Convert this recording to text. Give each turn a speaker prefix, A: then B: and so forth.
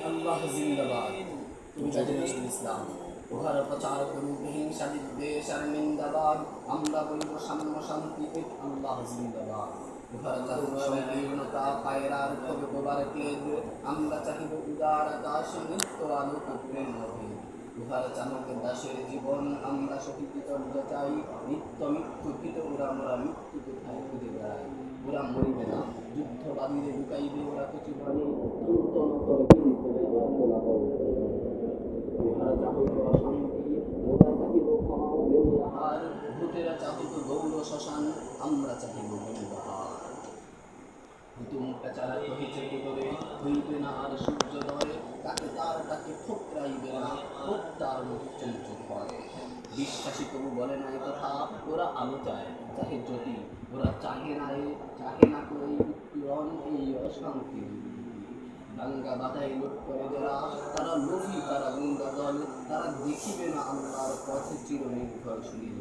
A: আল্লাহ জিন্দাবাদ। তুমি তাজুল ইসলাম উহার প্রচার করুক হিংসা বিদ্বেষ আর নিন্দাবাদ। আমরা বলিব সাম্য শান্তি আল্লাহ জিন্দাবাদ। উহার চাহুক সংকীর্ণতা পায়রার কবে গোবার ক্লেদ। আমরা চাহিব উদার আকাশ নিত্য আলোক প্রেম অভেদ। উহার চানক দাসের জীবন আমরা সহিত চর্যা চাই। নিত্য মৃত্যুকৃত ওরা মোরা মৃত্যু কোথায় খুঁজে বেড়াই। ওরা মরিবে না যুদ্ধবাদীরে লুকাইবে ওরা কিছু ভাবে। চিন্তন করে কিন্তু উহারা চাহিত অশান্তি ওরা চাহিব ক্ষমা ও বেনিয়াহার। ভূতেরা চাহিত গৌর শ্মশান আমরা চাহিব বলিবাহার। হুতুম পেচারা কহিছে পুতরে হইবে না আর সূর্যোদয়। তাকে তাকে ঠোকরাইবে না হত্যার মৃত্যুঞ্জ হয়। বিশ্বাসী তবু বলে না এ কথা ওরা আলো চায় চাহে জ্যোতি। ওরা চাহে না এই উত্তরণ এই অশান্তি। দাঙ্গা বাধাই লোক করে যারা তারা লোভী তারা গুন্ডা দল। তারা দেখিবে না আল্লাহর পথে চির নির্ভরশীল।